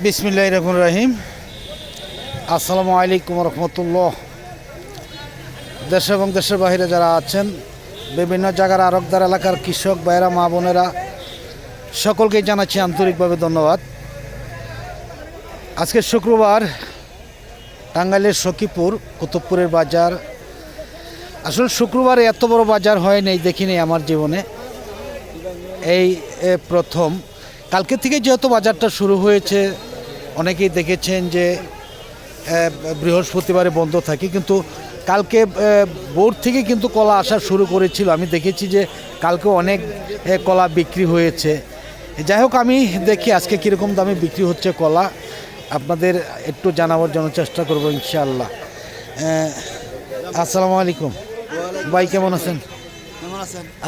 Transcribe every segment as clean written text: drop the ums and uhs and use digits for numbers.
বিসমিল্লাহির রহমানির রহিম। আসসালামু আলাইকুম রহমতুল্লাহ। দেশ এবং দেশের বাইরে যারা আছেন, বিভিন্ন জায়গার আরকদার এলাকার কৃষক ভাইয়েরা, মা বোনেরা, সকলকেই জানাচ্ছি আন্তরিকভাবে ধন্যবাদ। আজকে শুক্রবার, টাঙ্গাইলের সখীপুর কুতুবপুরের বাজার। আসলে শুক্রবারে এত বড় বাজার হয় নাই, দেখিনি আমার জীবনে, এই প্রথম। কালকে থেকে যেহেতু বাজারটা শুরু হয়েছে, অনেকেই দেখেছেন যে বৃহস্পতিবারে বন্ধ থাকে, কিন্তু কালকে ভোর থেকে কিন্তু কলা আসা শুরু করেছিল। আমি দেখেছি যে কালকে অনেক কলা বিক্রি হয়েছে। যাই হোক, আমি দেখি আজকে কীরকম দামে বিক্রি হচ্ছে কলা, আপনাদের একটু জানাবার জন্য চেষ্টা করব ইনশাআল্লাহ। আসসালামু আলাইকুম ভাই, কেমন আছেন?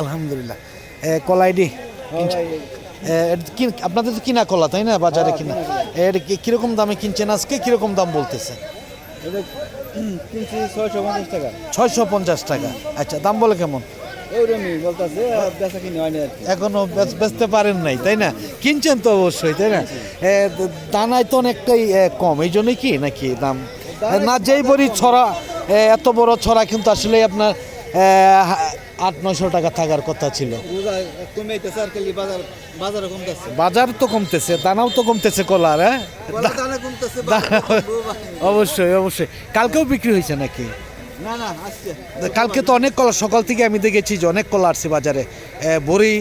আলহামদুলিল্লাহ। কলা আইডি আপনাদের তো কিনা কলা, তাই না? বাজারে কিনা। এটা কীরকম দামে কিনছেন আজকে? কীরকম দাম বলতেছে? 650 টাকা। আচ্ছা, দাম বলে কেমন? এখনো বেচতে পারেন নাই, তাই না? কিনছেন তো অবশ্যই, তাই না? দানায় তো অনেকটাই কম, এই জন্যই কি নাকি দাম না? যেই বড়ি ছড়া, এত বড় ছড়া কিন্তু আসলে আপনার 800-900 টাকা থাকার কথা ছিল। বাজার তো কমতেছে, দানাও তো কমতেছে কলার। অবশ্যই অবশ্যই। কালকেও বিক্রি হয়েছে নাকি? কালকে তো অনেক কলা, সকাল থেকে আমি দেখেছি যে অনেক কলা আসছে বাজারে। বড়ি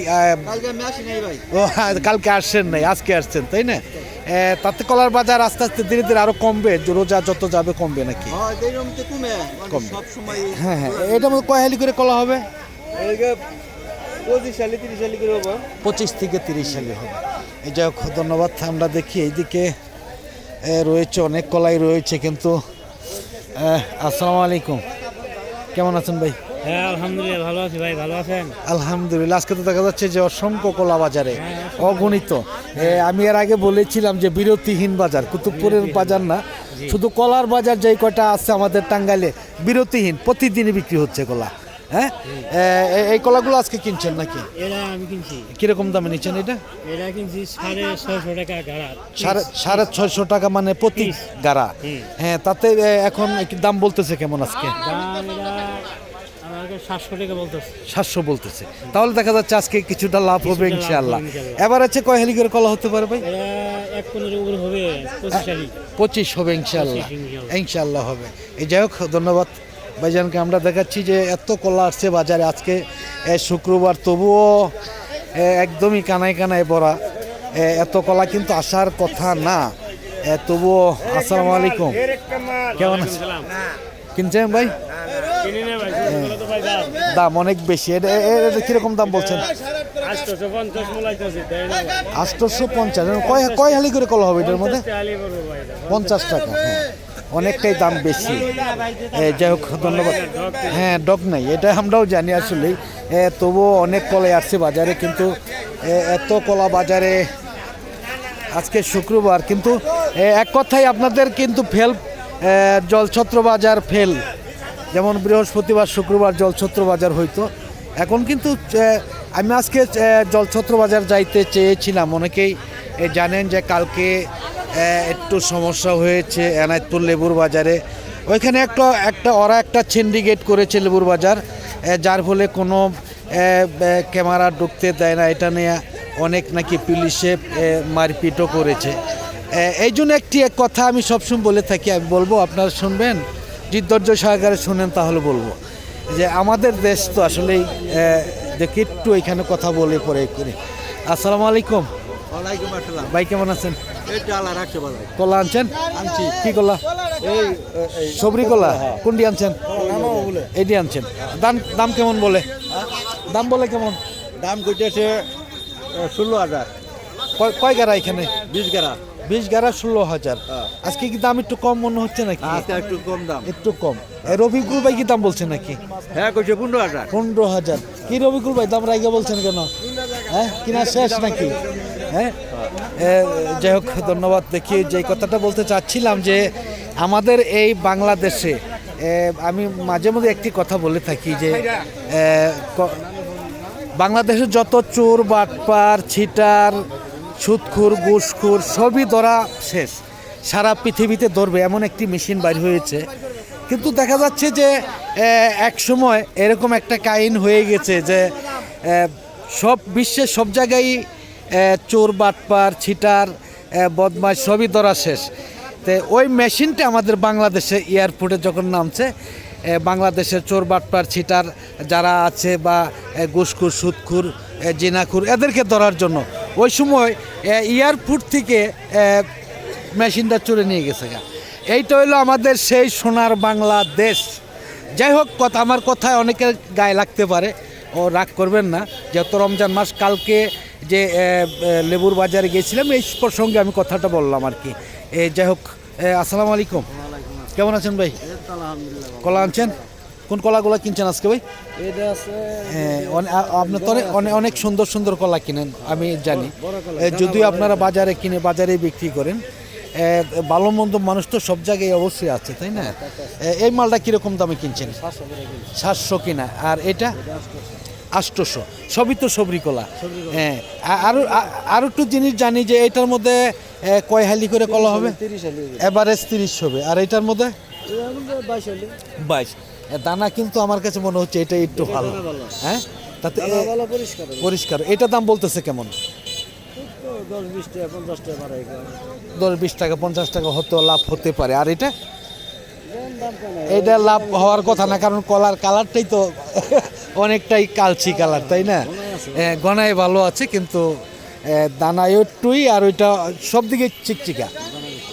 কালকে আসছেন নাই, আজকে আসছেন, তাই না? তাতে কলার বাজার আস্তে আস্তে ধীরে ধীরে আরো কমবে, রোজা যত যাবে কমবে নাকি? হ্যাঁ হ্যাঁ। এটার মধ্যে কয় হালি করে কলা হবে? 25 থেকে 30 সালে হবে। এই যাই হোক, ধন্যবাদ। আমরা দেখি এইদিকে রয়েছে অনেক কলাই রয়েছে কিন্তু। আসসালামু আলাইকুম, কেমন আছেন ভাই? হ্যাঁ আলহামদুলিল্লাহ, ভালো আছি ভাই, ভালো আছেন? আলহামদুলিল্লাহ। আজকে তো দেখা যাচ্ছে যে অসংখ্য কলা বাজারে, অগণিত। আমি এর আগে বলেছিলাম যে বিরতিহীন বাজার, কুতুবপুরের বাজার না, শুধু কলার বাজার যেই কটা আছে আমাদের টাঙ্গাইলে বিরতিহীন, প্রতিদিনই বিক্রি হচ্ছে কলা। হ্যাঁ, এই কলাগুলো আজকে কিনছেন নাকি? এরা আমি কিনছি। কিরকম দামে নিচ্ছেন এটা? এরা কিনছি 650 টাকা গাড়া। 650 টাকা মানে প্রতি গাড়া। হ্যাঁ, তাতে এখন দাম বলতেছে কেমন আজকে? দাম এরা আমাকে 700 টাকা বলতেছে। 700 বলতেছে। তাহলে দেখা যাচ্ছে আজকে কিছুটা লাভ হবে ইনশাআল্লাহ। এবার আছে কয় হালি করে কলা হতে পারে ভাই? এরা 1.15 উপর হবে, 25 হালি। 25 হবে ইনশাআল্লাহ, ইনশাআল্লাহ হবে। এই যাই হোক, ধন্যবাদ ভাইজানকে। আমরা দেখাচ্ছি যে এত কলা আসছে বাজারে আজকে শুক্রবার, তবুও একদমই কানায় কানায় ভরা। এত কলা কিন্তু আসার কথা না, তবুও। আসসালামু আলাইকুম, কেমন আছেন? কিনছেন ভাই? দাম অনেক বেশি। এটা কিরকম দাম বলছেন? 850। কয় হালি করে কলা হবে এটার মধ্যে? 50 টাকা। হ্যাঁ, অনেকটাই দাম বেশি। যাই হোক, ধন্যবাদ। হ্যাঁ, ডগ নাই, এটা আমরাও জানি আসলেই। তবুও অনেক কলাই আসছে বাজারে, কিন্তু এত কলা বাজারে আজকে শুক্রবার, কিন্তু এক কথাই আপনাদের কিন্তু ফেল, জলছত্র বাজার ফেল। যেমন বৃহস্পতিবার শুক্রবার জলছত্র বাজার হইতো, এখন কিন্তু আমি আজকে জলছত্র বাজার যাইতে চেয়েছিলাম। অনেকেই জানেন যে কালকে একটু সমস্যা হয়েছে এনায়তপুর লেবুর বাজারে। ওইখানে ওরা একটা সিন্ডিকেট করেছে লেবুর বাজার, যার ফলে কোনো ক্যামেরা ঢুকতে দেয় না। এটা নিয়ে অনেক নাকি পুলিশে মারপিটও করেছে। এই জন্য এক কথা আমি সবসময় বলে থাকি, আমি বলবো, আপনারা শুনবেন, ধৈর্য সহকারে শুনেন, তাহলে বলবো যে আমাদের দেশ তো আসলেই দেখি একটু এখানে কথা বলে পরে করি। আসসালামু আলাইকুম। ওয়ালাইকুম আসসালাম ভাই, কেমন আছেন? কলা আনছেন? আনছি। কি কলা? সবরি কলা। কোনটি আনছেন? এটি আনছেন। দাম কেমন বলে? দাম বলে কেমন? দাম করতেছে 16,000। কয় গাড়া এখানে? 20 গাড়া। 20 গাড়া 16,000। আজকে কি দাম একটু কম মনে হচ্ছে নাকি? একটু কম দাম। একটু কম। রবিকুল ভাই কি দাম বলছে নাকি? হ্যাঁ, করছে 15,000। 15,000। কি রবিকুল ভাই, দাম রাইগা বলছেন কেন? হ্যাঁ, কিনা শেষ নাকি? হ্যাঁ, যাই হোক, ধন্যবাদ। দেখি যে কথাটা বলতে চাচ্ছিলাম যে আমাদের এই বাংলাদেশে, আমি মাঝে মধ্যে একটি কথা বলে থাকি যে বাংলাদেশের যত চোর, বাটপার, ছিটার, সুদখোর ঘুষখোর সবই ধরা শেষ। সারা পৃথিবীতে ধরবে এমন একটি মেশিন বাইর হয়েছে। কিন্তু দেখা যাচ্ছে যে এক সময় এরকম একটা কাহিন হয়ে গেছে যে সব বিশ্বের সব জায়গায় চোর বাটপার ছিটার বদমাশ সবই ধরা শেষ। তো ওই মেশিনটা আমাদের বাংলাদেশে এয়ারপোর্টে যখন নামছে, বাংলাদেশের চোর বাটপার ছিটার যারা আছে বা ঘুষখোর সুদখোর জিনাখোর এদেরকে ধরার জন্য ওই সময় এয়ারপোর্ট থেকে মেশিনটা চুরে নিয়ে গেছে। এইটা হইলো আমাদের সেই সোনার বাংলাদেশ। যাই হোক, আমার কথায় অনেকের গায়ে লাগতে পারে, ও রাগ করবেন না। যেহেতু রমজান মাস, কালকে যে লেবুর বাজারে গিয়েছিলাম এই প্রসঙ্গে আমি কথাটা বললাম আর কি। যাই হোক, আসসালামু আলাইকুম, কেমন আছেন ভাই? কলা আনছেন? কোন কলাগুলো কিনছেন আজকে ভাই? আপনি তো অনেক সুন্দর সুন্দর কলা কিনেন আমি জানি, যদিও আপনারা বাজারে কিনে বাজারে বিক্রি করেন। ভালো মন্দ মানুষ তো সব জায়গায় অবশ্যই আছে, তাই না? এই মালটা কীরকম দামে কিনছেন? 700 কিনা, আর এটা 800। সবই তো সবরি কলা। হ্যাঁ, আর একটু জিনিস জানি যে এটার মধ্যে কয় হালি করে কলা হবে? এভারেজ 30 হবে। আর এটার মধ্যে 22। দানা কিন্তু আমার কাছে মনে হচ্ছে এটা একটু ভালো। হ্যাঁ, তাতে পরিষ্কার। এটার দাম বলতেছে কেমন? 10-20 টাকা 50 টাকা হতো লাভ হতে পারে। আর এটা লাভ হওয়ার কথা না, কারণ কলার কালারটাই তো অনেকটাই কালচি কালার, তাই না? গনায় ভালো আছে, কিন্তু দানায় একটুই, আর ওইটা সব দিকে চিকচিকা।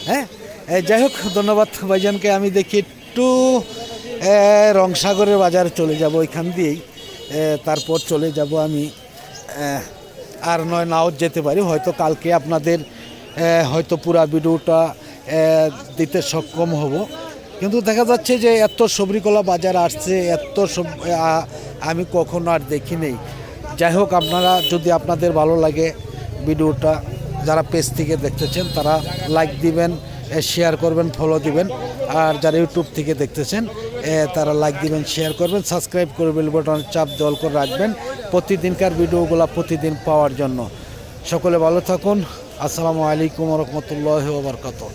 হ্যাঁ, যাই হোক, ধন্যবাদ ভাইজানকে। আমি দেখি একটু রংসাগরের বাজারে চলে যাব, ওইখান দিয়েই তারপর চলে যাব আমি। আর নয় নাও যেতে পারি, হয়তো কালকে আপনাদের হয়তো পুরা ভিডিওটা দিতে সক্ষম হব। কিন্তু দেখা যাচ্ছে যে এত সবরিকলা বাজার আসছে, এত আমি কখনো আর দেখি নেই। যাই হোক, আপনারা যদি আপনাদের ভালো লাগে ভিডিওটা, যারা পেজ থেকে দেখতেছেন তারা লাইক দিবেন, শেয়ার করবেন, ফলো দিবেন। আর যারা ইউটিউব থেকে দেখতেছেন তারা লাইক দিবেন, শেয়ার করবেন, সাবস্ক্রাইব করে বেল বাটনের চাপ দল করে রাখবেন প্রতিদিনকার ভিডিওগুলো প্রতিদিন পাওয়ার জন্য। সকলে ভালো থাকুন। আসসালামু আলাইকুম ওয়া রাহমাতুল্লাহি ওয়া বারাকাতুহু।